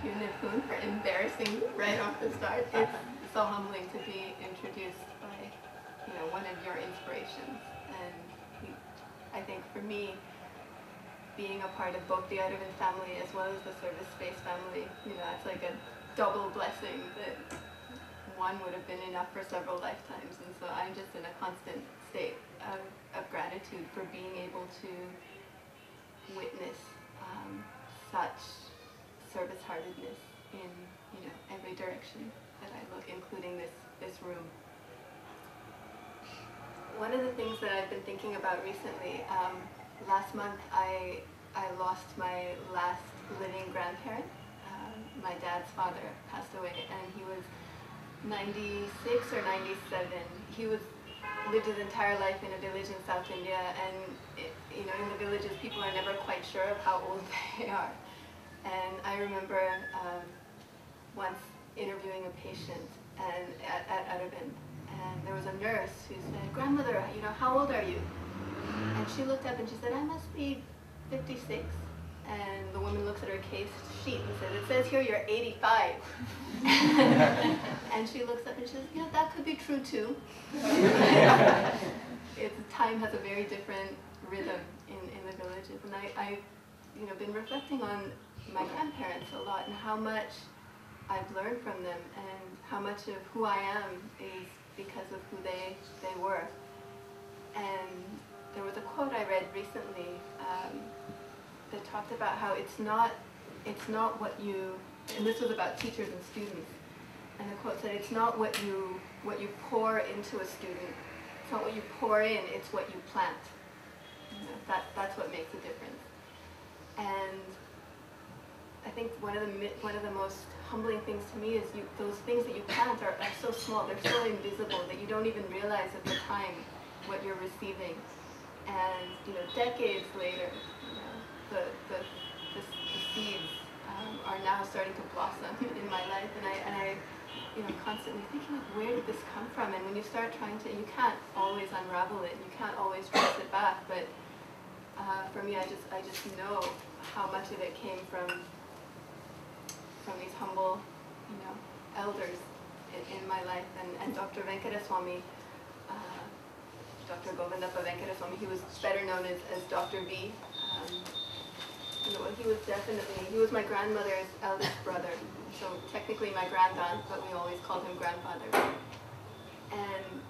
Unipoon for embarrassing right off the start. It's so humbling to be introduced by, one of your inspirations. And I think for me, being a part of both the Arvind family as well as the ServiceSpace family, it's like a double blessing that one would have been enough for several lifetimes. And so I'm just in a constant state of gratitude for being able to witness such service-heartedness in every direction that I look, including this room. One of the things that I've been thinking about recently, last month I lost my last living grandparent. My dad's father passed away, and he was 96 or 97. He lived his entire life in a village in South India, and in the villages people are never quite sure of how old they are. And I remember once interviewing a patient at Arvind, and there was a nurse who said, "Grandmother, how old are you?" And she looked up and she said, "I must be 56. And the woman looks at her case sheet and says, "It says here you're 85. And she looks up and she says, "That could be true too." Time has a very different rhythm in the villages. And I've been reflecting on my grandparents a lot and how much I've learned from them and how much of who I am is because of who they were. And there was a quote I read recently that talked about how it's not what you, and this was about teachers and students, and the quote said, "It's not what you pour into a student, it's not what you pour in, it's what you plant." That's what makes a difference. And I think one of the most humbling things to me is those things that you plant are so small, they're so invisible that you don't even realize at the time what you're receiving. And decades later, the seeds are now starting to blossom in my life, and I constantly thinking, where did this come from? And when you start trying to, you can't always unravel it, you can't always trace it back, but for me, I just know how much of it came from these humble, elders in my life, and Dr. Venkataswamy, Dr. Govindappa Venkataswamy, he was better known as Dr. V. He was my grandmother's eldest brother, so technically my granddad, but we always called him grandfather. And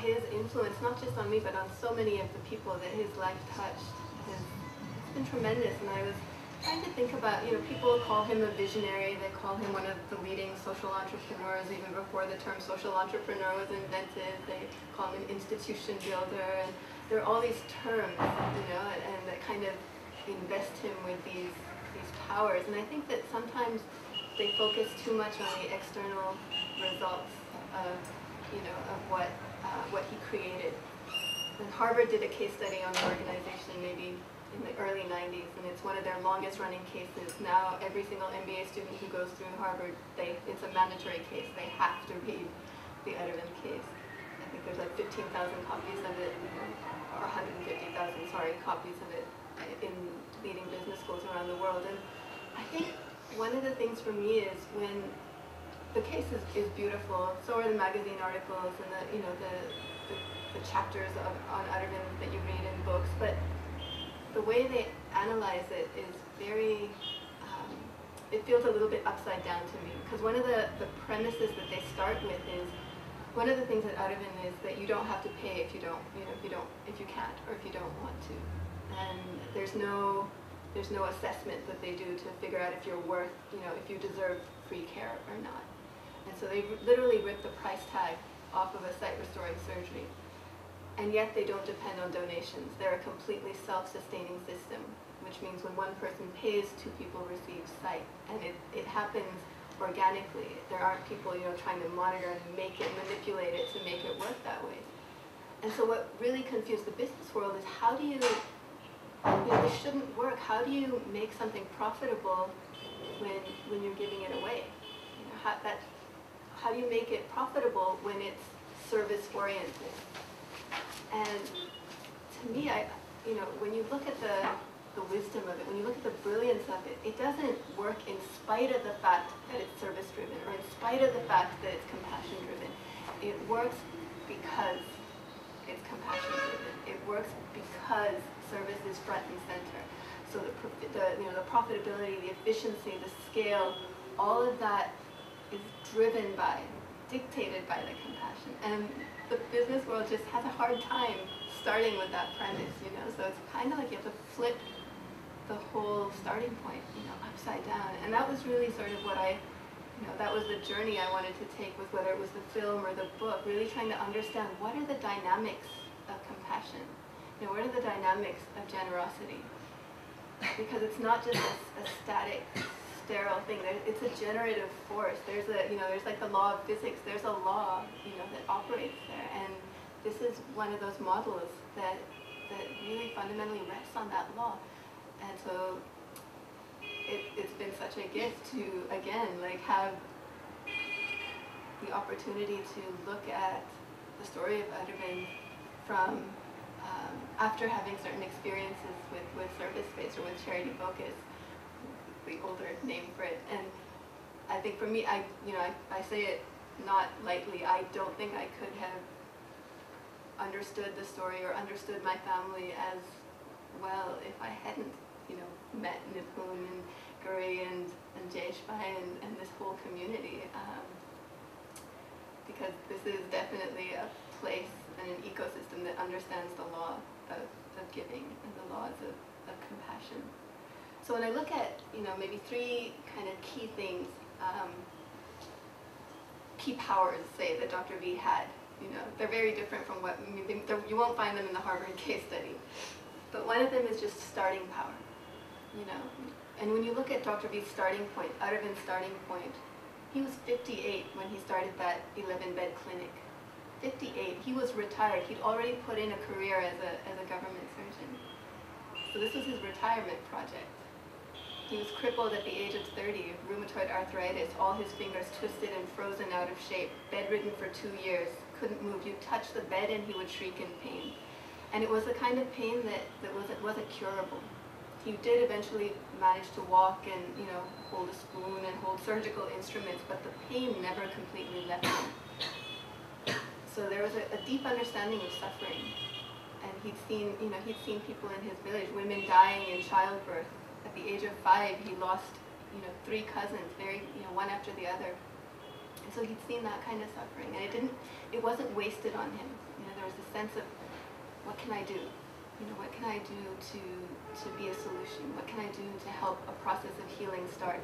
his influence, not just on me, but on so many of the people that his life touched, it's been tremendous. And I was trying to think about, people call him a visionary, they call him one of the leading social entrepreneurs, even before the term social entrepreneur was invented. They call him an institution builder, and there are all these terms, and that kind of invest him with these powers. And I think that sometimes they focus too much on the external results of what he created. And Harvard did a case study on the organization maybe in the early 90s, and it's one of their longest running cases. Now every single MBA student who goes through Harvard, it's a mandatory case. They have to read the Arvind case. I think there's like 15,000 copies of it, or 150,000, copies of it in leading business schools around the world. And I think one of the things for me is when the case is beautiful, so are the magazine articles and the chapters on Arvind that you read in books, but the way they analyze it is very, it feels a little bit upside down to me. Because one of the premises that they start with is, one of the things at Arvind is that you don't have to pay if you can't, or if you don't want to. And there's no assessment that they do to figure out if you're worth, if you deserve free care or not. And so they literally rip the price tag off of a sight restoring surgery. And yet they don't depend on donations. They're a completely self-sustaining system, which means when one person pays, two people receive sight. And it happens organically. There aren't people trying to monitor and manipulate it to make it work that way. And so what really confused the business world is, how do you, this shouldn't work. How do you make something profitable when you're giving it away? How do you make it profitable when it's service-oriented? And to me, when you look at the the wisdom of it, when you look at the brilliance of it, it doesn't work in spite of the fact that it's service-driven or in spite of the fact that it's compassion-driven. It works because it's compassion-driven. It works because service is front and center. So the profitability, the efficiency, the scale, all of that is driven by, dictated by the compassion. And the business world just has a hard time starting with that premise, you know. So it's kind of like you have to flip the whole starting point, you know, upside down. And that was really sort of what that was the journey I wanted to take with whether it was the film or the book, really trying to understand what are the dynamics of compassion, you know, what are the dynamics of generosity? Because it's not just a static, sterile thing. It's a generative force. There's like the law of physics. There's a law, you know, that operates there. And this is one of those models that really fundamentally rests on that law. And so it's been such a gift to, again, like have the opportunity to look at the story of Arvind from after having certain experiences with ServiceSpace or with Charity Focus, the older name for it. And I think for me, I say it not lightly, I don't think I could have understood the story or understood my family as well if I hadn't, you know, met Nipun and Guri and Jayeshbhai and this whole community. Because this is definitely a place and an ecosystem that understands the law of giving and the laws of compassion. So when I look at, you know, maybe three kind of key things, key powers, say, that Dr. V had, you know, they're very different from what, you won't find them in the Harvard case study. But one of them is just starting power, you know. And when you look at Dr. V's starting point, Arvind's starting point, he was 58 when he started that 11-bed clinic. 58. He was retired. He'd already put in a career as a government surgeon. So this was his retirement project. He was crippled at the age of 30, rheumatoid arthritis, all his fingers twisted and frozen out of shape, bedridden for 2 years, couldn't move. You'd touch the bed and he would shriek in pain. And it was the kind of pain that wasn't curable. He did eventually manage to walk and, you know, hold a spoon and hold surgical instruments, but the pain never completely left him. So there was a deep understanding of suffering. And he'd seen people in his village, women dying in childbirth. At the age of 5, he lost, you know, 3 cousins, one after the other. And so he'd seen that kind of suffering, and it wasn't wasted on him. You know, there was a sense of, what can I do? You know, what can I do to be a solution? What can I do to help a process of healing start?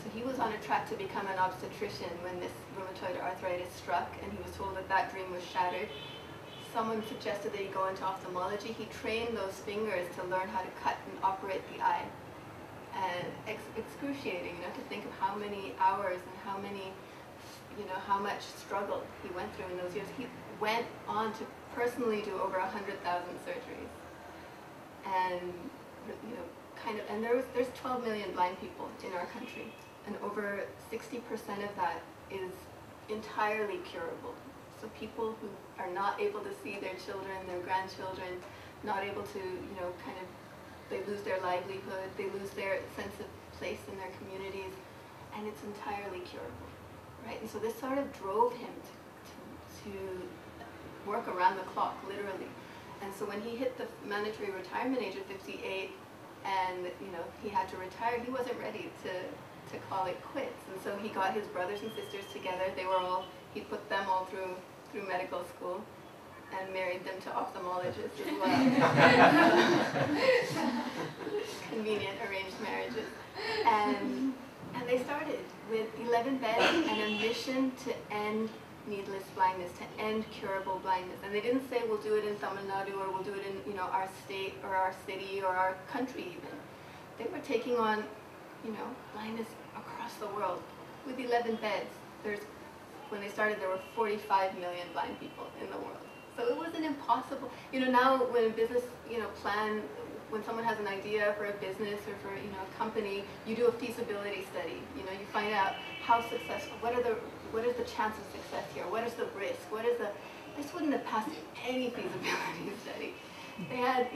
So he was on a track to become an obstetrician when this rheumatoid arthritis struck, and he was told that dream was shattered. Someone suggested that he go into ophthalmology. He trained those fingers to learn how to cut and operate the eye. And excruciating, you know, to think of how many hours and how much struggle he went through in those years. He went on to personally do over 100,000 surgeries. And, you know, and there's 12 million blind people in our country, and over 60% of that is entirely curable. So people who are not able to see their children, their grandchildren, not able to, you know, they lose their livelihood, they lose their sense of place in their communities, and it's entirely curable, right? And so this sort of drove him to work around the clock, literally. And so when he hit the mandatory retirement age of 58, and, you know, he had to retire, he wasn't ready to call it quits. And so he got his brothers and sisters together. He put them all through medical school and married them to ophthalmologists as well. Convenient arranged marriages. And they started with 11 beds and a mission to end needless blindness, to end curable blindness. And they didn't say we'll do it in Tamil Nadu or we'll do it in, you know, our state or our city or our country even. They were taking on, you know, blindness across the world with 11 beds. When they started, there were 45 million blind people in the world. So it wasn't impossible. You know, now when a business, you know, when someone has an idea for a business or for, you know, a company, you do a feasibility study. You know, you find out how successful, what is the chance of success here? What is the risk? This wouldn't have passed any feasibility study. They had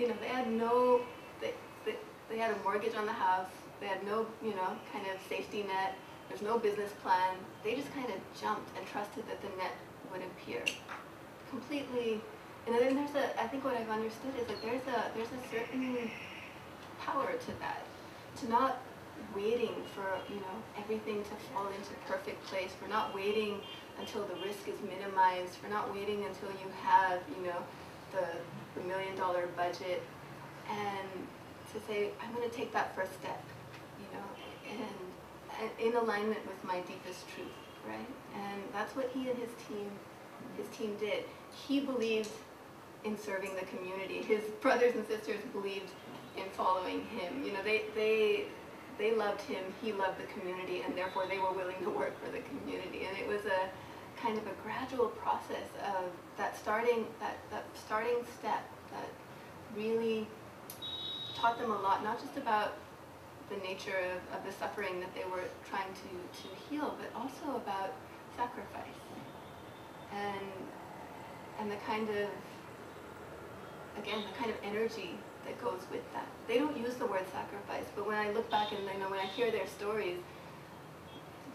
They had a mortgage on the house. They had no, kind of safety net. There's no business plan. They just kind of jumped and trusted that the net would appear. Completely. And then I think what I've understood is that there's a certain power to that. To not waiting for, everything to fall into perfect place. For not waiting until the risk is minimized. For not waiting until you have, the $1 million budget. And to say, I'm going to take that first step, and in alignment with my deepest truth, right? And that's what he and his team did. He believed in serving the community. His brothers and sisters believed in following him. They loved him, he loved the community, and therefore they were willing to work for the community. And it was a kind of a gradual process of that starting step that really taught them a lot, not just about the nature of the suffering that they were trying to heal, but also about sacrifice and the kind of, again, the kind of energy that goes with that. They don't use the word sacrifice, but when I look back and when I hear their stories,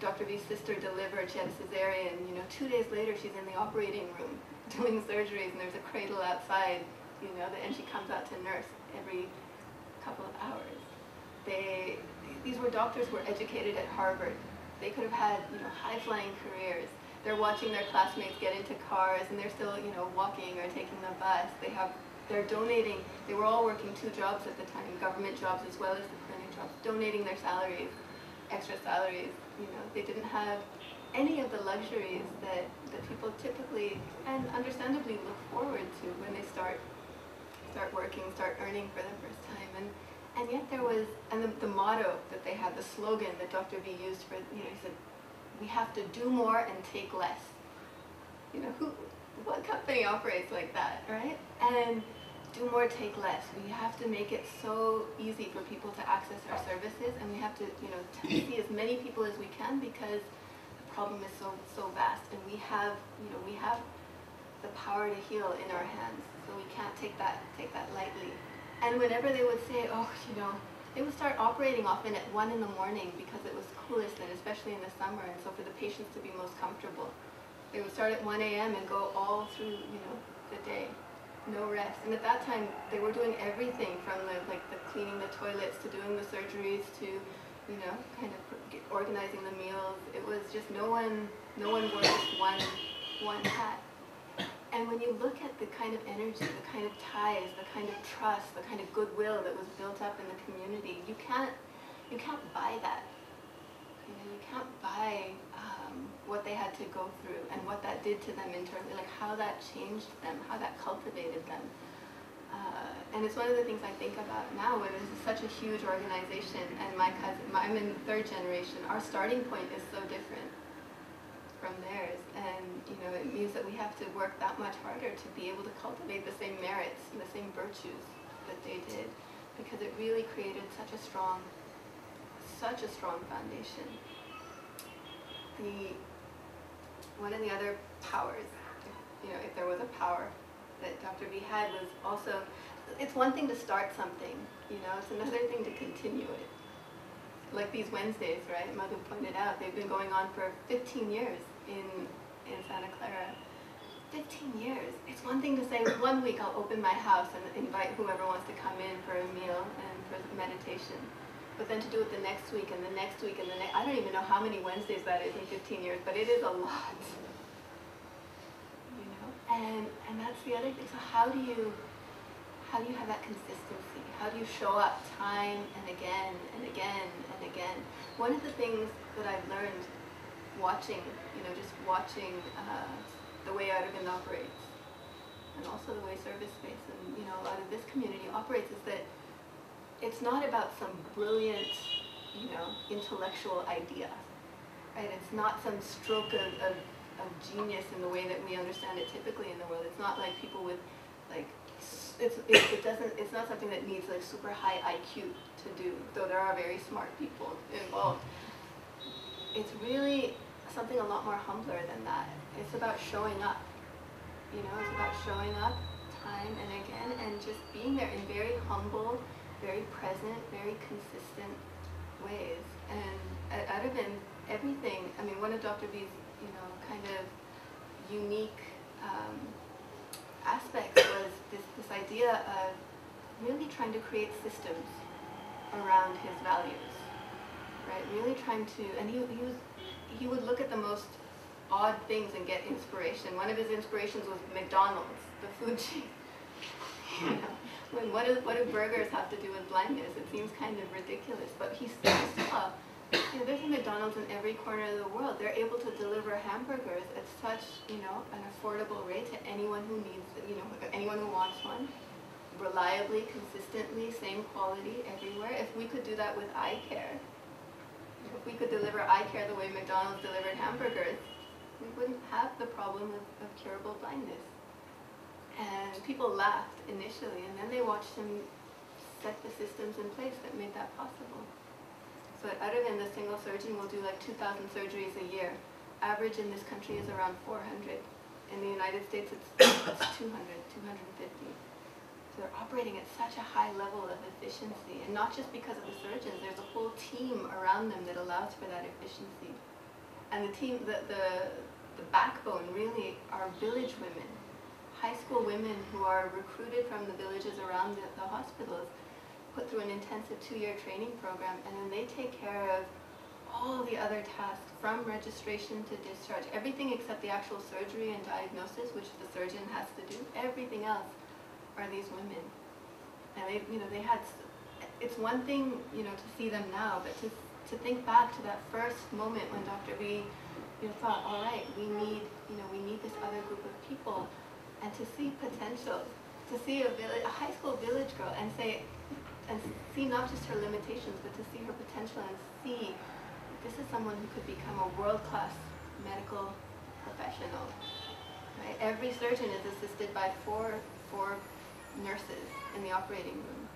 Dr. V's sister delivered, she had a cesarean, 2 days later she's in the operating room doing surgeries, and there's a cradle outside, and she comes out to nurse every couple of hours. These were doctors who were educated at Harvard. They could have had, high-flying careers. They're watching their classmates get into cars, and they're still, walking or taking the bus. They're donating. They were all working 2 jobs at the time, government jobs as well as the clinic jobs, donating their salaries, extra salaries. They didn't have any of the luxuries that people typically and understandably look forward to when they start working, start earning for the first time. And yet there was, and the motto that they had, the slogan that Dr. V used for, he said, we have to do more and take less. What company operates like that, right? And do more, take less. We have to make it so easy for people to access our services, and we have to, see as many people as we can, because the problem is so vast, and we have the power to heal in our hands, so we can't take that lightly. And whenever they would say, they would start operating often at 1 in the morning because it was coolest, and especially in the summer, and so for the patients to be most comfortable. They would start at 1 a.m. and go all through, the day, no rest. And at that time, they were doing everything from the cleaning the toilets to doing the surgeries to, kind of organizing the meals. It was just no one wore just one hat. And when you look at the kind of energy, the kind of ties, the kind of trust, the kind of goodwill that was built up in the community, you can't buy that. You can't buy what they had to go through and what that did to them internally, how that changed them, how that cultivated them. And it's one of the things I think about now, where this is such a huge organization, and I'm in the 3rd generation. Our starting point is so different from theirs, and it means that we have to work that much harder to be able to cultivate the same merits and the same virtues that they did, because it really created such a strong foundation. One of the other powers, if there was a power that Dr. V had, was also, it's one thing to start something, it's another thing to continue it. Like these Wednesdays, right? Madhu pointed out, they've been going on for 15 years in Santa Clara. 15 years. It's one thing to say, 1 week I'll open my house and invite whoever wants to come in for a meal and for meditation. But then to do it the next week and the next week and the next, I don't even know how many Wednesdays that is in 15 years, but it is a lot. And that's the other thing. So how do you have that consistency? How do you show up time and again and again and again? One of the things that I've learned watching, just watching the way Arvind operates, and also the way ServiceSpace and a lot of this community operates, is that it's not about some brilliant, intellectual idea, right? It's not some stroke of genius in the way that we understand it typically in the world. It's not like people with it's not something that needs super high IQ to do, though there are very smart people involved. It's really something a lot more humbler than that. It's about showing up. It's about showing up time and again, and just being there in very humble, very present, very consistent ways. And at Arvind, everything, I mean, one of Dr. B's, kind of unique aspects was this idea of really trying to create systems around his values, right? Really trying to, and he would look at the most odd things and get inspiration. One of his inspirations was McDonald's, the food chain. What do burgers have to do with blindness? It seems kind of ridiculous, but he saw, there's a McDonald's in every corner of the world. They're able to deliver hamburgers at such, an affordable rate to anyone who needs, anyone who wants one, reliably, consistently, same quality everywhere. If we could do that with eye care, if we could deliver eye care the way McDonald's delivered hamburgers, we wouldn't have the problem of curable blindness. And people laughed initially, and then they watched him set the systems in place that made that possible. So at Arvind, a single surgeon will do like 2,000 surgeries a year. Average in this country is around 400. In the United States, it's 200, 250. So they're operating at such a high level of efficiency, and not just because of the surgeons. There's a whole team around them that allows for that efficiency. And the team, the backbone really are village women. High school women who are recruited from the villages around the hospitals, put through an intensive 2-year training program, and then they take care of all the other tasks from registration to discharge, everything except the actual surgery and diagnosis, which the surgeon has to do. Everything else are these women. And they had, it's one thing, to see them now, but to think back to that first moment when Dr. B, thought, all right, we need this other group of people. And to see potential, to see a high school village girl and see not just her limitations, but to see her potential and see this is someone who could become a world-class medical professional. Right? Every surgeon is assisted by four nurses in the operating room.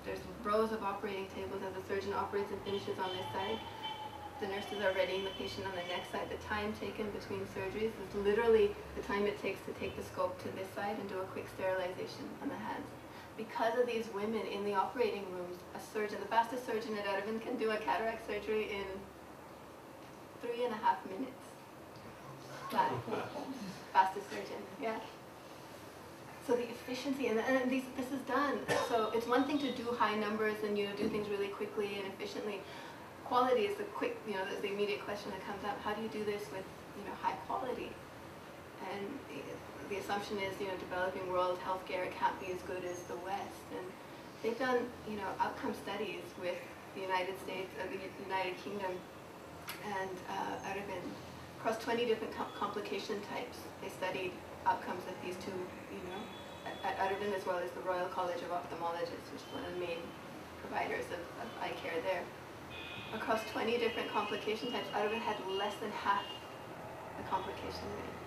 There's rows of operating tables as the surgeon operates and finishes on this side. The nurses are readying the patient on the next side. The time taken between surgeries is literally the time it takes to take the scope to this side and do a quick sterilization on the hands. Because of these women in the operating rooms, the fastest surgeon at Arvind can do a cataract surgery in 3.5 minutes. Flat. Fastest surgeon, yeah. So the efficiency, and this is done. So it's one thing to do high numbers and do things really quickly and efficiently. Quality is the immediate question that comes up. How do you do this with, high quality? And the assumption is, developing world healthcare can't be as good as the West. And they've done, outcome studies with the United States, the United Kingdom, and Arvind. Across 20 different complication types, they studied outcomes at these two, at Arvind as well as the Royal College of Ophthalmologists, which is one of the main providers of eye care there. Across 20 different complication types, Arvind had less than half the complication rate.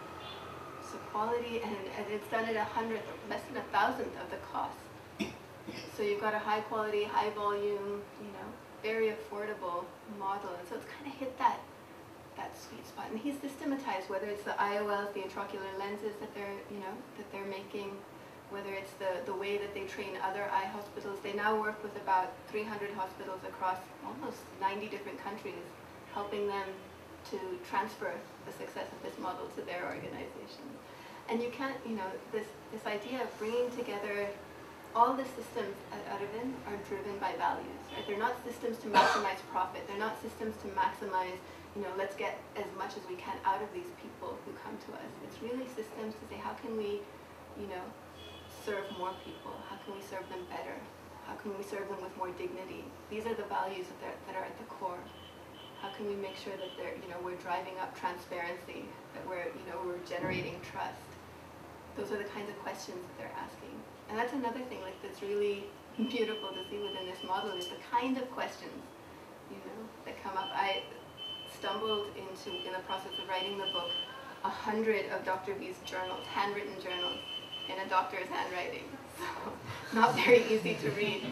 So quality, and it's done at 100th, less than 1,000th of the cost. So you've got a high quality, high volume, very affordable model. And so it's kind of hit that sweet spot. And he's systematized, whether it's the IOLs, the intraocular lenses that they're making, whether it's the way that they train other eye hospitals. They now work with about 300 hospitals across almost 90 different countries, helping them to transfer the success of this model to their organization. And you can't, this idea of bringing together all the systems at Arvind are driven by values, right? They're not systems to maximize profit. They're not systems to maximize, let's get as much as we can out of these people who come to us. It's really systems to say, how can we, serve more people? How can we serve them better? How can we serve them with more dignity? These are the values that are at the core. How can we make sure that we're driving up transparency, that we're generating trust? Those are the kinds of questions that they're asking. And that's another thing that's really beautiful to see within this model is the kind of questions, that come up. I stumbled into, in the process of writing the book, 100 of Dr. B's journals, handwritten journals, in a doctor's handwriting. So not very easy to read.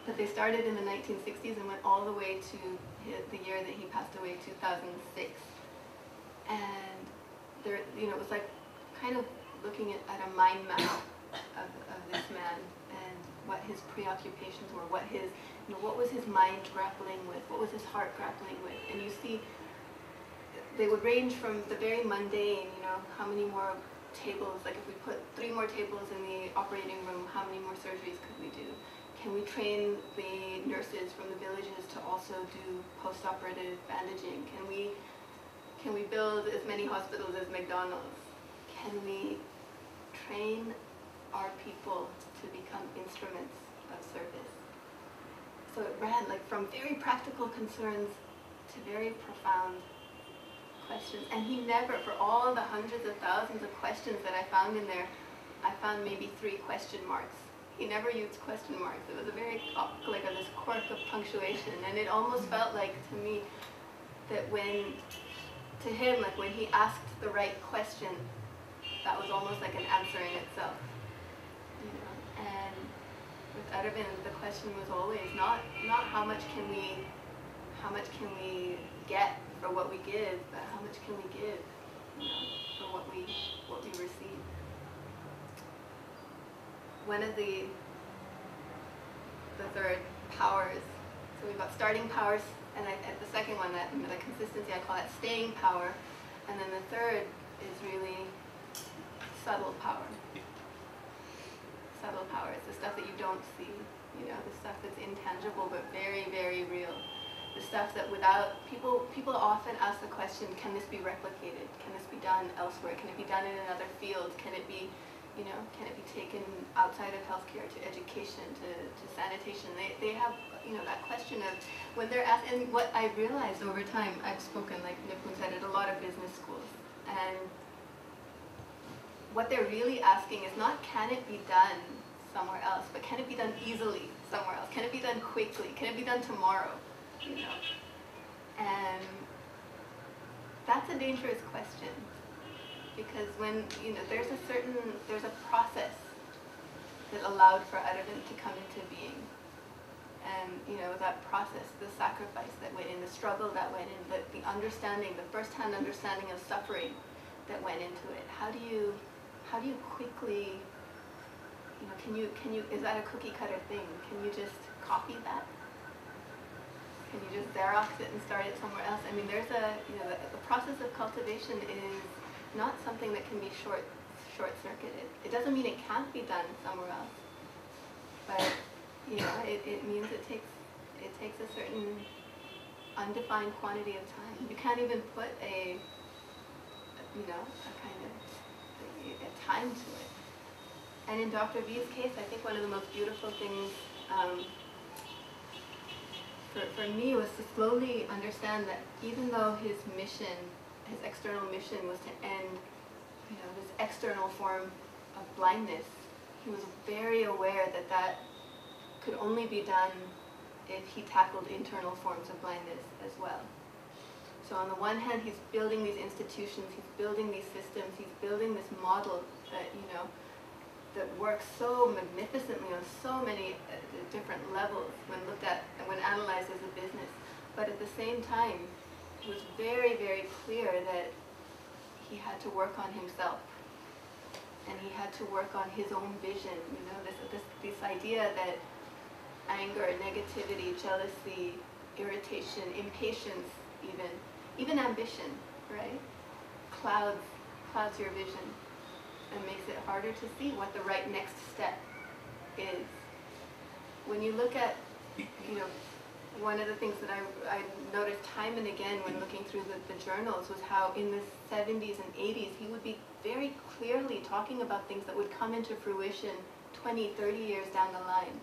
But they started in the 1960s and went all the way to the year that he passed away, 2006. And there, it was like kind of looking at a mind map of this man. And what his preoccupations were, what his, what was his mind grappling with, what was his heart grappling with. And you see, they would range from the very mundane, how many more tables, like if we put 3 more tables in the operating room, how many more surgeries could we do? Can we train the nurses from the villages to also do post-operative bandaging? Can we build as many hospitals as McDonald's? Can we train our people to become instruments of service? So it ran like from very practical concerns to very profound questions. And he never, for all the hundreds of thousands of questions that I found in there, I found maybe 3 question marks. He never used question marks. It was a very, like this quirk of punctuation. And it almost felt like, to me, that to him, like when he asked the right question, that was almost like an answer in itself. And with Arvind, the question was always not how much can we get for what we give, but how much can we give, for what we receive. One of the third powers, so we've got starting powers, and the second one, that the consistency, I call it staying power, and then the third is really subtle power. Subtle power is the stuff that you don't see, the stuff that's intangible but very, very real. The stuff that people often ask the question, can this be replicated? Can this be done elsewhere? Can it be done in another field? Can it be, can it be taken outside of healthcare to education, to sanitation? They have, that question of when they're asked, and what I realized over time, I've spoken, like Nipun said, at a lot of business schools, and what they're really asking is not can it be done somewhere else, but can it be done easily somewhere else? Can it be done quickly? Can it be done tomorrow? And that's a dangerous question, because when there's a process that allowed for Arvind to come into being, and that process, the sacrifice that went in, the struggle that went in, the understanding, the first-hand understanding of suffering that went into it. How do you quickly, is that a cookie cutter thing? Can you just copy that? Can you just Xerox it and start it somewhere else? I mean, there's the process of cultivation is not something that can be short-circuited. It doesn't mean it can't be done somewhere else, but it means it takes a certain undefined quantity of time. You can't even put a kind of a time to it. And in Dr. V's case, I think one of the most beautiful things for me was to slowly understand that even though his external mission was to end, this external form of blindness, he was very aware that could only be done if he tackled internal forms of blindness as well. So on the one hand, he's building these institutions, he's building these systems, he's building this model that, that works so magnificently on so many different levels when looked at and when analyzed as a business. But at the same time, it was very, very clear that he had to work on himself. And he had to work on his own vision, this idea that anger, negativity, jealousy, irritation, impatience, even ambition, right, clouds your vision and makes it harder to see what the right next step is. When you look at, one of the things that I noticed time and again when looking through the journals was how in the 70s and 80s he would be very clearly talking about things that would come into fruition 20, 30 years down the line.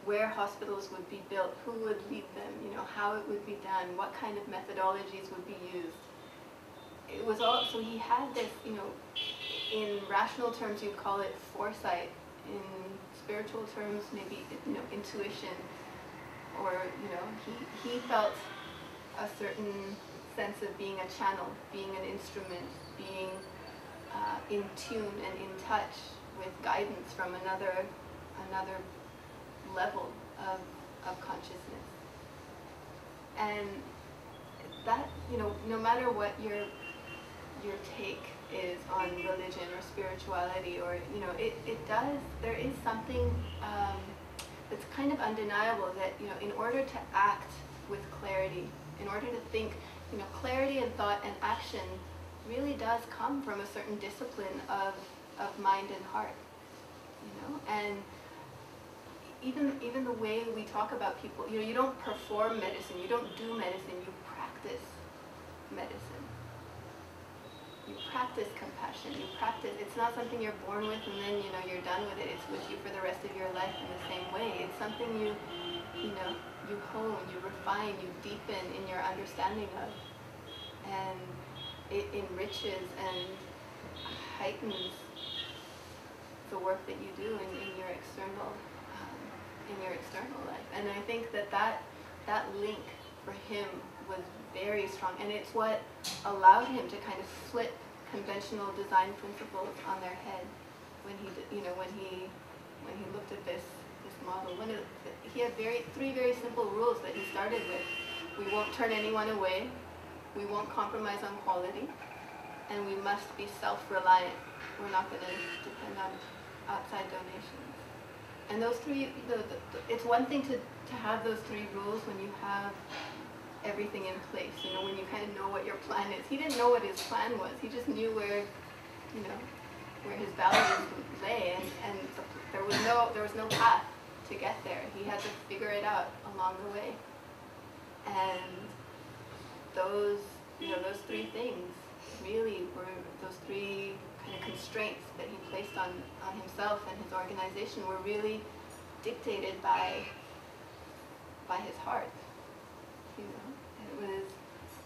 Where hospitals would be built, who would lead them, how it would be done, what kind of methodologies would be used. It was all, so he had this, in rational terms you'd call it foresight, in spiritual terms maybe, intuition, or, he felt a certain sense of being a channel, being an instrument, being in tune and in touch with guidance from another level of consciousness. And that, no matter what your take is on religion or spirituality, or, there is something it's kind of undeniable that, you know, in order to act with clarity, in order to think, you know, clarity and thought and action really does come from a certain discipline of mind and heart, you know, and even the way we talk about people, you know, you don't perform medicine, you don't do medicine, you practice medicine. You practice compassion, you practice, it's not something you're born with and then, you know, you're done with it, it's with you for the rest of your life in the same way. It's something you know, you hone, you refine, you deepen in your understanding of, and it enriches and heightens the work that you do in your external life. And I think that link for him was very strong, and it's what allowed him to kind of flip conventional design principles on their head when he, you know, when he looked at this model. He had three very simple rules that he started with. We won't turn anyone away, we won't compromise on quality, and we must be self-reliant. We're not going to depend on outside donations. And those three, it's one thing to have those three rules when you have everything in place, you know, when you kind of know what your plan is. He didn't know what his plan was. He just knew where, you know, where his values lay, and there was no path to get there. He had to figure it out along the way. And those, you know, those three things really were, those three kind of constraints that he placed on himself and his organization were really dictated by his heart. You know,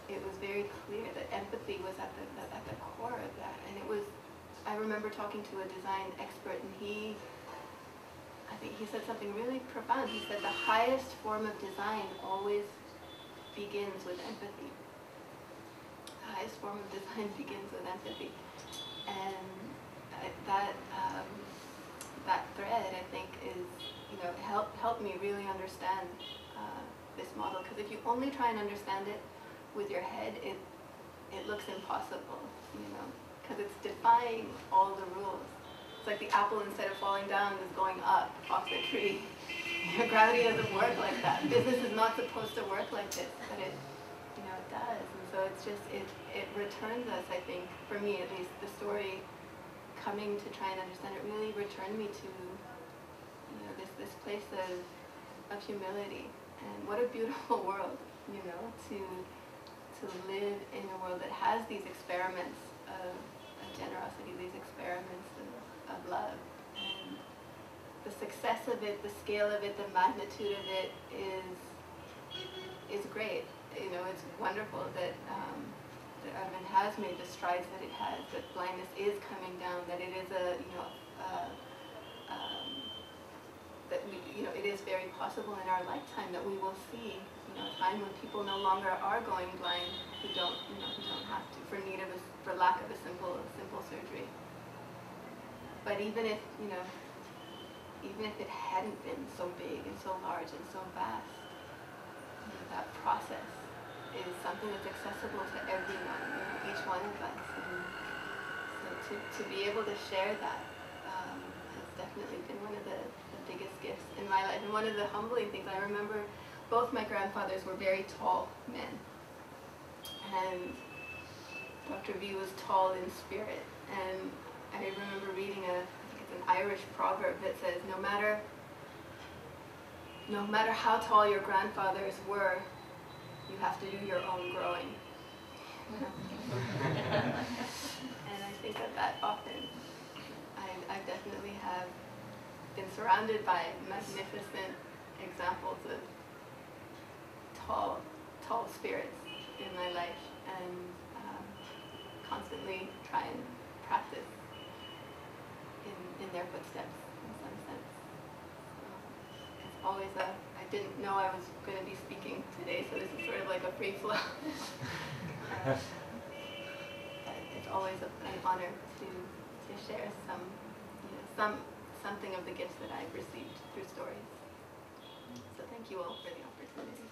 it was very clear that empathy was at the core of that. And it was, I remember talking to a design expert, and I think he said something really profound. He said the highest form of design always begins with empathy. The highest form of design begins with empathy. And that thread, I think, is, you know, helped me really understand this model, because if you only try and understand it with your head, it looks impossible, you know, because it's defying all the rules. It's like the apple, instead of falling down, is going up off the tree. Gravity doesn't work like that. Business is not supposed to work like this, but it, you know, it does. And so it's just, it returns us, I think, for me at least, the story coming to try and understand it really returned me to, you know, this place of humility. And what a beautiful world, you know, to live in a world that has these experiments of generosity, these experiments of love. And the success of it, the scale of it, the magnitude of it is great. You know, it's wonderful that Urban has made the strides that it has, that blindness is coming down, that it is a, you know, that we, you know, it is very possible in our lifetime that we will see, you know, a time when people no longer are going blind, who don't have to, for lack of a simple surgery. But even if, you know, even if it hadn't been so big and so large and so vast, you know, that process is something that's accessible to everyone, you know, each one of us. And so to be able to share that has definitely been one of the biggest gifts in my life. And one of the humbling things, I remember both my grandfathers were very tall men. And Dr. V was tall in spirit. And I remember reading I think it's an Irish proverb that says, no matter how tall your grandfathers were, you have to do your own growing. And I think that often, I definitely have been surrounded by magnificent examples of tall spirits in my life, and constantly try and practice in their footsteps in some sense. It's always I didn't know I was going to be speaking today, so this is sort of like a free flow. But it's always an honor to share something of the gifts that I've received through stories. So thank you all for the opportunity.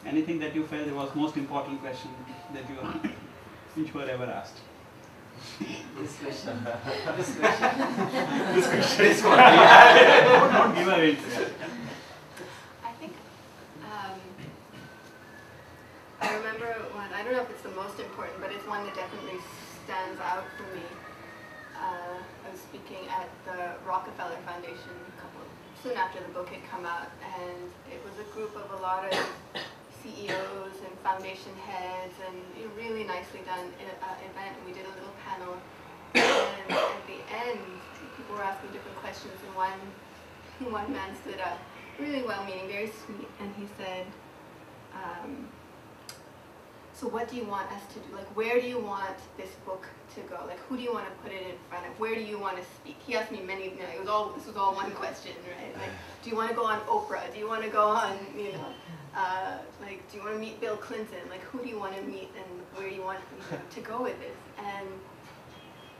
Anything that you felt was most important question that you were ever asked? This question. This one. Don't give away. I think I remember one. I don't know if it's the most important, but it's one that definitely stands out for me. I was speaking at the Rockefeller Foundation soon after the book had come out, and it was a group of a lot of CEOs and foundation heads, and really nicely done event. And we did a little panel, and at the end, people were asking different questions, and one man stood up, really well-meaning, very sweet, and he said, so what do you want us to do? Like, where do you want this book to go? Like, who do you want to put it in front of? Where do you want to speak? He asked me many, this was all one question, right? Like, do you want to go on Oprah? Do you want to go on, like, do you want to meet Bill Clinton? Like, who do you want to meet, and where do you want to go with this? And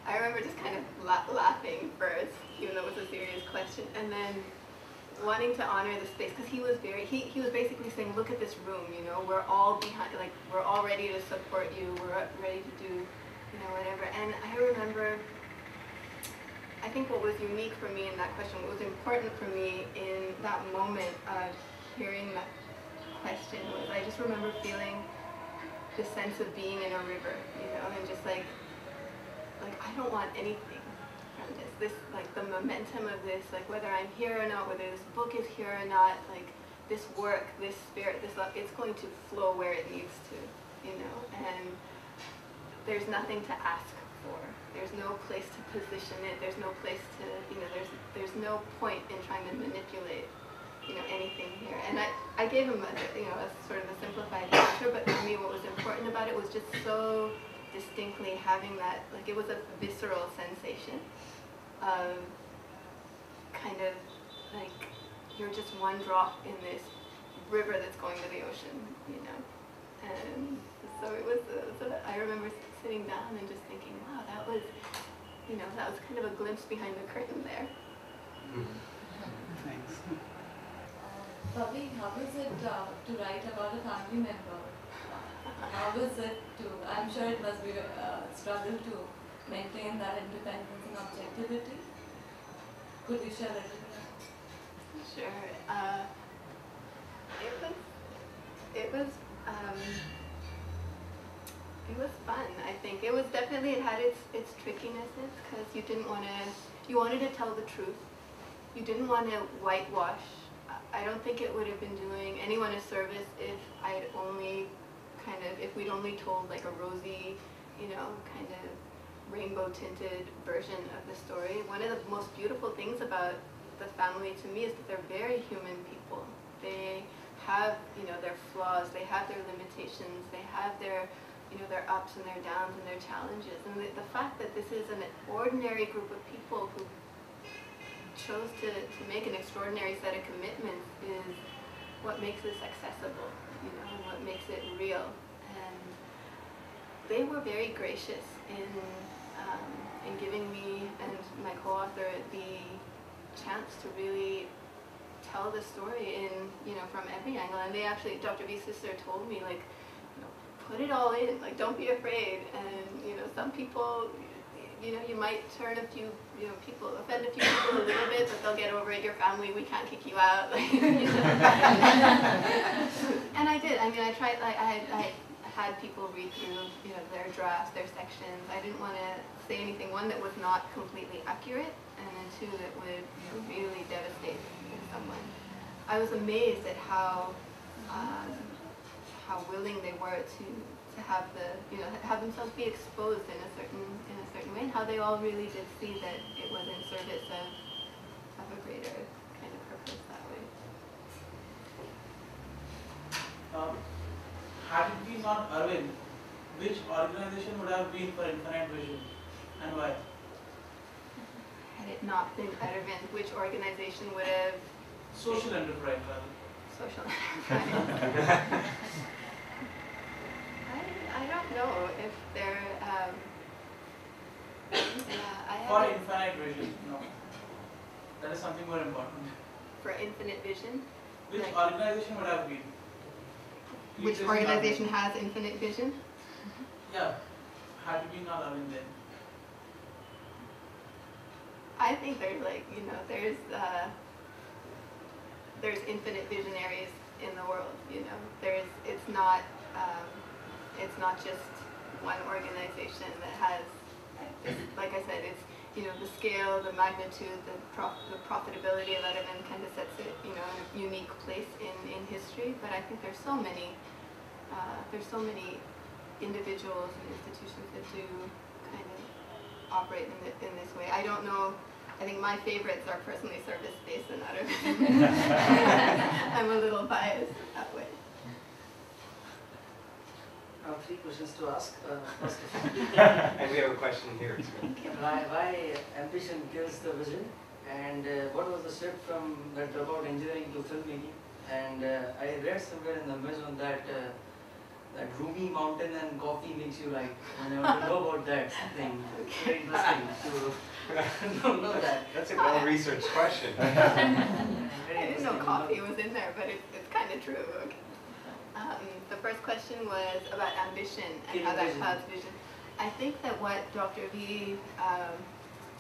I remember just kind of laughing first, even though it was a serious question, and then wanting to honor the space, because he was basically saying, look at this room, we're all behind, like, we're all ready to support you, we're ready to do, whatever. And I remember, I think what was unique for me in that question, what was important for me in that moment of hearing that question was, I just remember feeling the sense of being in a river, and just like I don't want anything from this, like the momentum of this, like whether I'm here or not, whether this book is here or not, like this work, this spirit, this love, it's going to flow where it needs to, and there's nothing to ask for. There's no place to position it. There's no place to, there's no point in trying to manipulate, anything here. And I gave him a sort of a simplified answer, but for me what was important about it was just so distinctly having that, like it was a visceral sensation of kind of like you're just one drop in this river that's going to the ocean, And so it was, I remember sitting down and just thinking, wow, that was kind of a glimpse behind the curtain there. Thanks. Pavi, how was it to write about a family member? How was it to, I'm sure it must be a struggle to maintain that independence and objectivity. Could you share a little bit? Sure. It was fun, I think. It was definitely, it had its trickinesses, because you wanted to tell the truth. You didn't want to whitewash. I don't think it would have been doing anyone a service if if we'd only told like a rosy, kind of rainbow tinted version of the story. One of the most beautiful things about the family to me is that they're very human people. They have, their flaws, they have their limitations, they have their, their ups and their downs and their challenges. And the fact that this is an ordinary group of people who chose to make an extraordinary set of commitments is what makes this accessible, and what makes it real. And they were very gracious in giving me and my co-author the chance to really tell the story in, from every angle. And they actually, Dr. V's sister told me, like, put it all in, like, don't be afraid. And, some people, you might turn a few, offend a few people a little bit, but they'll get over it. Your family, we can't kick you out. Like, And I did. I mean, I tried. I had people read through, their drafts, their sections. I didn't want to say anything, one, that was not completely accurate, and then two, that would really devastate someone. I was amazed at how willing they were to have have themselves be exposed in a certain way, and how they all really did see that it was in service of a greater kind of purpose that way. Had it been not Arvind, which organization would have been for Infinite Vision, and why? Had it not been Arvind, which organization would have? Social enterprise, rather. Social enterprise. I don't know if they're. For Infinite Vision, no. That is something more important. For Infinite Vision? Which organization would have been? Which organization has Infinite Vision? Yeah. Had it been not Arvind then. I think there's like, there's infinite visionaries in the world, it's not just one organization that has, like I said, it's, the scale, the magnitude, the profitability of it, and kind of sets it, in a unique place in history. But I think there's so many individuals and institutions that do kind of operate in this way. I don't know. I think my favorites are personally ServiceSpace and other. I'm a little biased that way. 3 questions to ask. First, And we have a question here. why ambition kills the vision? And what was the shift from that about engineering to filmmaking? And I read somewhere in the Amazon that that roomy mountain and coffee makes you right. And I want to know about that thing. It's very interesting to know that. That's a well-researched question. I didn't know coffee was in there, but it's kind of true. Okay. The first question was about ambition and how that clouds vision. I think that what Dr. V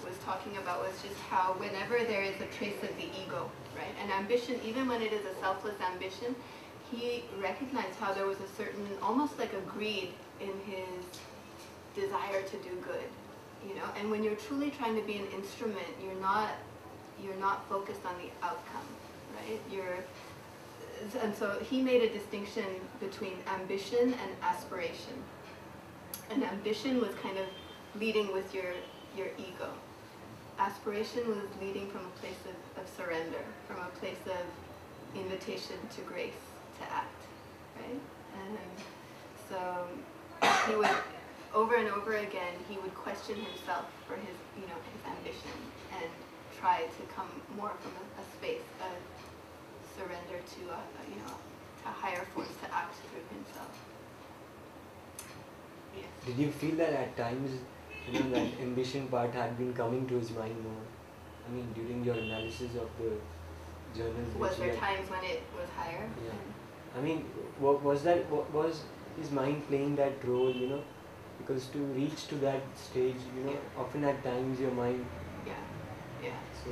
was talking about was just how whenever there is a trace of the ego, right, and ambition, even when it is a selfless ambition, he recognized how there was a certain, almost like a greed in his desire to do good, and when you're truly trying to be an instrument, you're not focused on the outcome, right? And so he made a distinction between ambition and aspiration. And ambition was kind of leading with your ego. Aspiration was leading from a place of surrender, from a place of invitation to grace, to act, right? And so he would, over and over again, he would question himself for his ambition and try to come more from a space of surrender to a higher force to act through himself. Yes. Did you feel that at times, that ambition part had been coming to his mind more? I mean, during your analysis of the journals. Was there times when it was higher? Yeah. I mean, was his mind playing that role? Because to reach to that stage, often at times your mind. Yeah. So.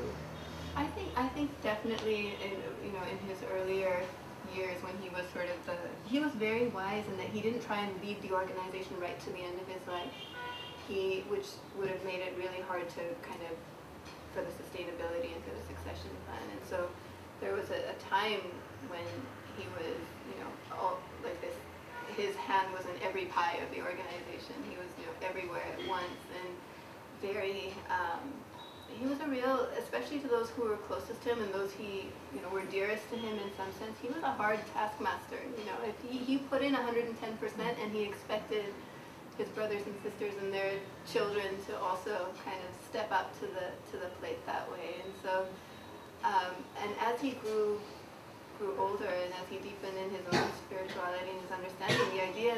I think definitely in his earlier years when he was he was very wise in that he didn't try and lead the organization right to the end of his life. Which would have made it really hard to kind of, for the sustainability and for the succession plan. And so there was a time when he was, all like this, his hand was in every pie of the organization. He was, everywhere at once, and very, he was a real, especially to those who were closest to him and those he, were dearest to him in some sense, he was a hard taskmaster. If he put in 110% and he expected his brothers and sisters and their children to also kind of step up to the plate that way. And so, and as he grew older and as he deepened in his own spirituality and his understanding, the idea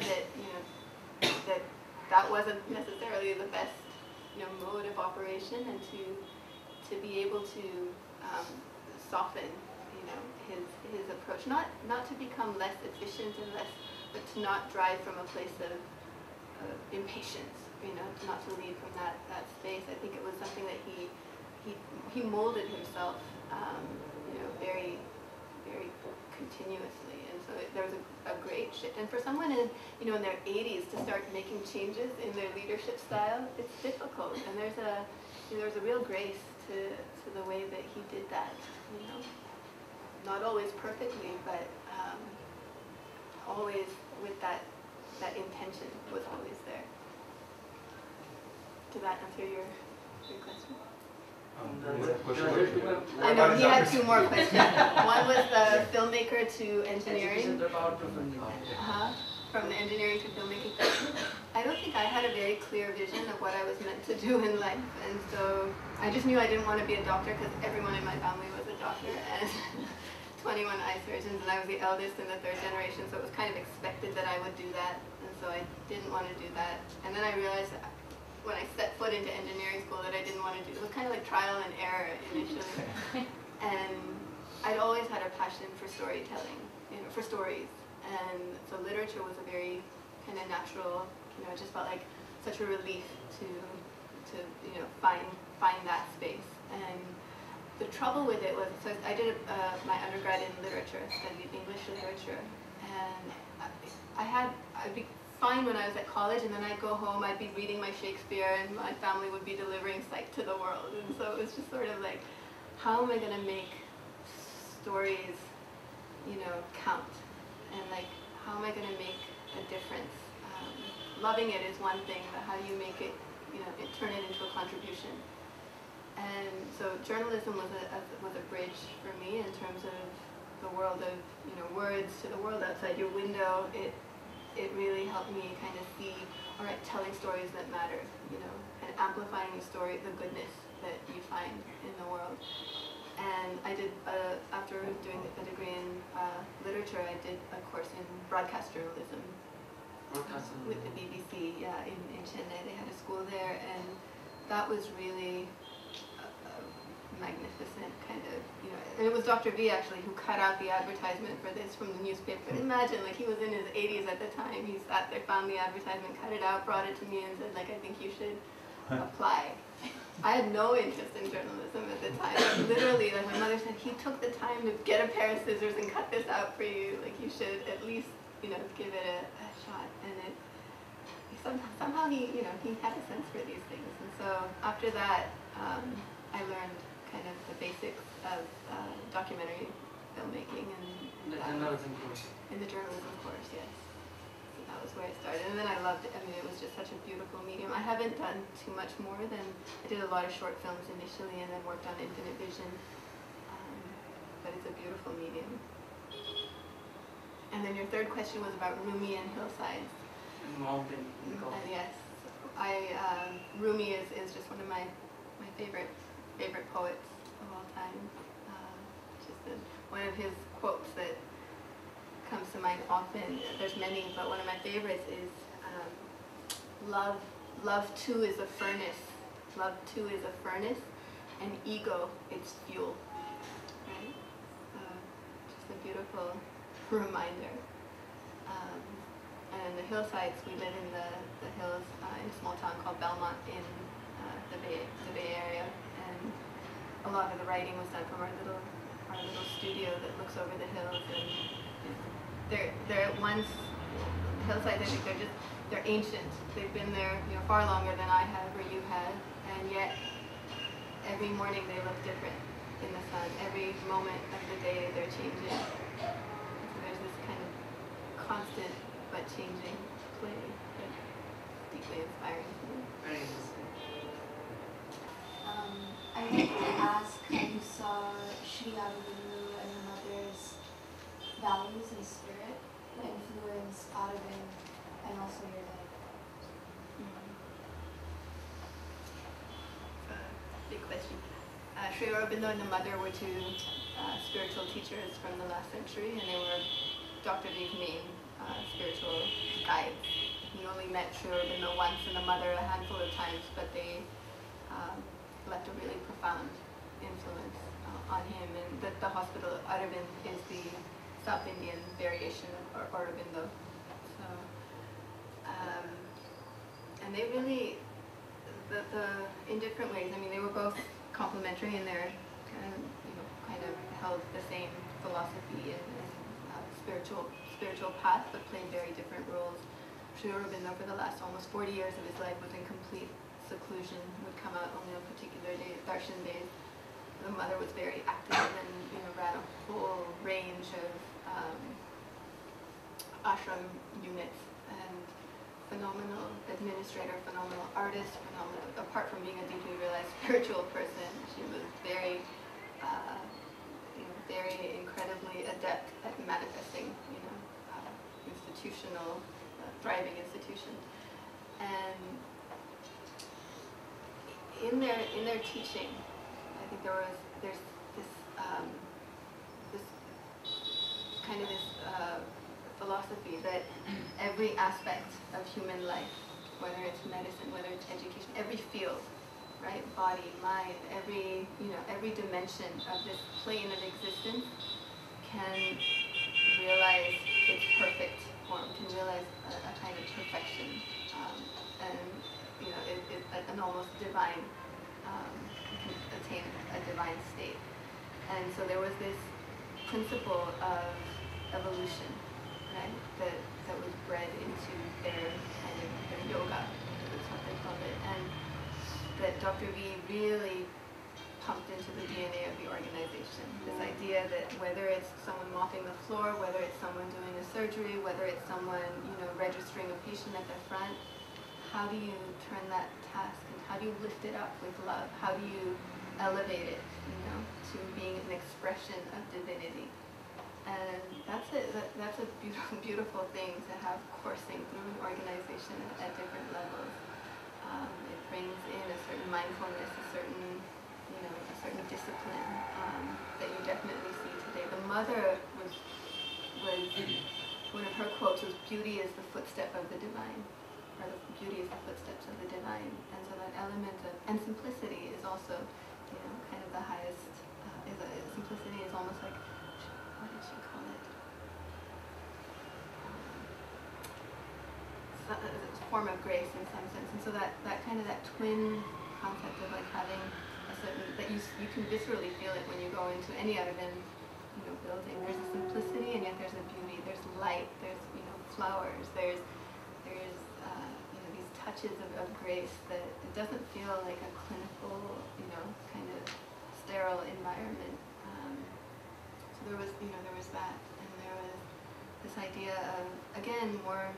that that wasn't necessarily the best mode of operation, and to be able to soften his approach, not to become less efficient and less, but to not drive from a place of impatience, not to lead from that space. I think it was something that he molded himself, very, very continuously. And so there was a great shift. And for someone in their 80s to start making changes in their leadership style, it's difficult. And there's a real grace to the way that he did that. Not always perfectly, but always with that intention was always there. Did that answer your question? I know he had 2 more questions. One was the filmmaker to engineering. From the engineering to filmmaking. I don't think I had a very clear vision of what I was meant to do in life, and so I just knew I didn't want to be a doctor because everyone in my family was a doctor, and 21 eye surgeons, and I was the eldest in the 3rd generation, so it was kind of expected that I would do that, and so I didn't want to do that. And then I realized when I set foot into engineering school that I didn't want to do it. It was kind of like trial and error initially. And I'd always had a passion for storytelling, for stories. And so literature was a very kind of natural, it just felt like such a relief to find that space. trouble with it was, so I did my undergrad in literature, I studied English literature, and I'd be fine when I was at college, and then I'd go home, I'd be reading my Shakespeare, and my family would be delivering Psych to the World, and so it was just sort of like, how am I going to make stories, count, and like, how am I going to make a difference? Loving it is one thing, but how do you make it, turn it into a contribution? And so journalism was a bridge for me in terms of the world of words to the world outside your window. It really helped me kind of see, all right, telling stories that matter, and amplifying the goodness that you find in the world. And I did, after doing a degree in literature, I did a course in broadcast journalism with the BBC, in Chennai. They had a school there, and that was really magnificent kind of, and it was Dr. V actually who cut out the advertisement for this from the newspaper. Imagine, like, he was in his 80s at the time, he sat there, found the advertisement, cut it out, brought it to me and said, like, I think you should apply. I had no interest in journalism at the time. Like, literally, like, my mother said, he took the time to get a pair of scissors and cut this out for you, like, you should at least, give it a shot. And somehow he, he had a sense for these things. And so after that, I learned kind of the basics of documentary filmmaking and The journalism course. in the journalism course, yes. So that was where I started, and then I loved it. I mean, it was just such a beautiful medium. I haven't done too much more than, I did a lot of short films initially and then worked on Infinite Vision, but it's a beautiful medium. And then your third question was about Rumi and hillsides. Mountain. Yes, Rumi is just one of my favorite poets of all time. One of his quotes that comes to mind often, there's many, but one of my favorites is, love too is a furnace. Love too is a furnace, and ego, it's fuel. Right? Just a beautiful reminder. And the hillsides, we live in the hills in a small town called Belmont in the Bay Area, and a lot of the writing was done from our little studio that looks over the hills. And they're once hillsides. I think they're ancient. They've been there, far longer than I have or you have, and yet every morning they look different in the sun. Every moment of the day they're changing. So there's this kind of constant but changing play that's deeply inspiring to me. Very interesting. I'd like to ask how you saw Sri Aurobindo and your mother's values and spirit influence Aurobindo and also your life. Big question. Sri Aurobindo and the mother were two spiritual teachers from the last century, and they were Dr. V's main spiritual guides. He only met Sri Aurobindo once and the mother a handful of times, but they left a really profound influence on him. And the hospital of Aurobindo is the South Indian variation of Aurobindo. So, and they really, in different ways, I mean, they were both complementary in their kind of held the same philosophy and spiritual path, but played very different roles. Sri Aurobindo, for the last almost 40 years of his life, was in complete seclusion, would come out only on particular days, darshan days. The mother was very active and ran a whole range of ashram units, and phenomenal administrator, phenomenal artist, apart from being a deeply realized spiritual person, she was very very incredibly adept at manifesting, institutional, thriving institutions. And in their teaching, I think there's this kind of this philosophy that every aspect of human life, whether it's medicine, whether it's education, every field, right, body, mind, every dimension of this plane of existence can realize its perfect form, can realize a kind of perfection, and an almost divine, can attain a divine state. so there was this principle of evolution, right, that was bred into their kind of their yoga, that's what they called it, and that Dr. V really pumped into the DNA of the organization. This idea that whether it's someone mopping the floor, whether it's someone doing a surgery, whether it's someone, registering a patient at the front, how do you turn that task and how do you lift it up with love? How do you elevate it, to being an expression of divinity? And that's a beautiful, beautiful thing to have coursing through an organization at different levels. It brings in a certain mindfulness, a certain discipline that you definitely see today. The mother was one of her quotes was, "Beauty is the footstep of the divine," or the beauty is the footsteps of the divine. And so that element of, and simplicity is also, kind of the highest. Simplicity is almost like, what did she call it? It's a form of grace in some sense. And so that kind of that twin concept of like having a certain, that you can viscerally feel it when you go into any other than building. There's a simplicity and yet there's a beauty. There's light. There's flowers. There's these touches of grace that it doesn't feel like a clinical kind of sterile environment. So there was that, and there was this idea of, again, more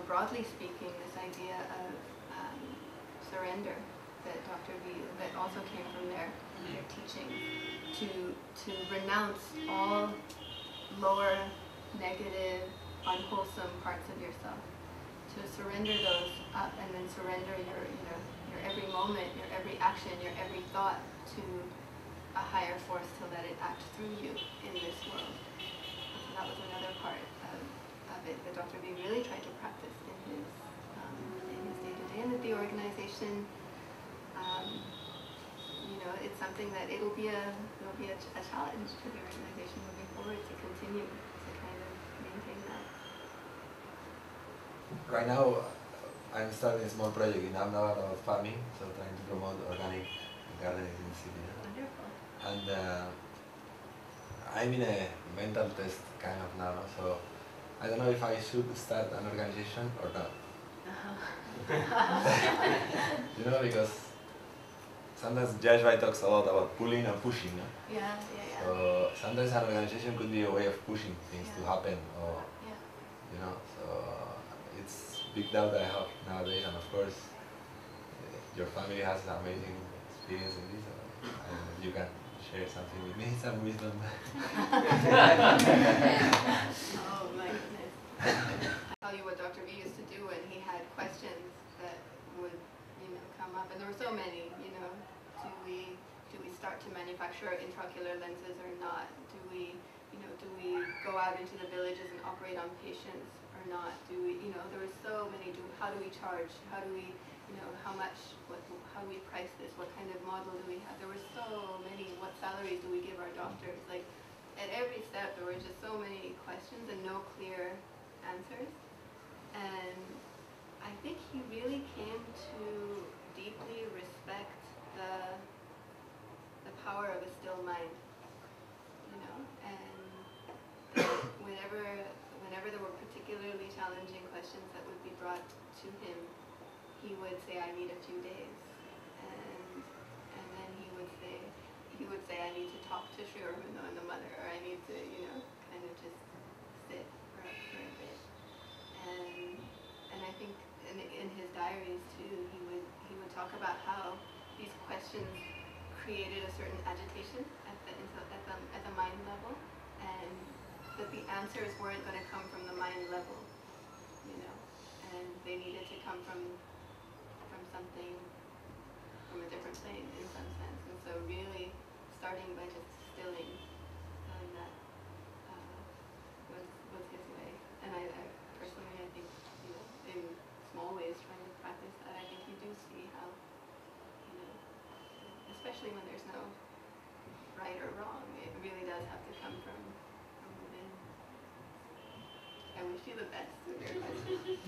broadly speaking, this idea of surrender that Dr. V, that also came from their teachings, to renounce all lower, negative, unwholesome parts of yourself, to surrender those up, and then surrender your every moment, your every action, your every thought to a higher force to let it act through you in this world. So that was another part of it that Dr. V really tried to practice in his day-to-day, and that the organization, it's something that it'll be a challenge for the organization moving forward to continue to kind of maintain that. Right now, I'm starting a small project in Ahmedabad about farming, so trying to promote organic gardening in the city. Wonderful. And I'm in a mental test kind of now, so I don't know if I should start an organization or not. Because sometimes Jashvai talks a lot about pulling and pushing. No? Yeah. So sometimes an organization could be a way of pushing things to happen, or so it's big doubt I have nowadays, and of course your family has an amazing experience in this. I don't know if you can share something with me, some wisdom. Oh my goodness. I'll tell you what Dr. V used to do when he had questions that would, come up, and there were so many, do we start to manufacture intraocular lenses or not? Do we go out into the villages and operate on patients or not? Do we, there were so many, how do we charge? How do we, how much, how do we price this? What kind of model do we have? There were so many, what salaries do we give our doctors? Like, at every step there were just so many questions and no clear answers. And I think he really came to deeply respect the power of a still mind, and whenever there were particularly challenging questions that would be brought to him, he would say, "I need a few days," and then he would say, "I need to talk to Sri Aurobindo and the mother," or "I need to, kind of just sit for a bit." And I think in his diaries too, he would talk about how these questions created a certain agitation at the mind level, and that the answers weren't going to come from the mind level, and they needed to come from something, from a different plane in some sense. And so really starting by just stilling that was his way. And I personally, I think, in small ways trying to practice that, I think you do see how, especially when there's no right or wrong, it really does have to come from within. I wish you the best with your question.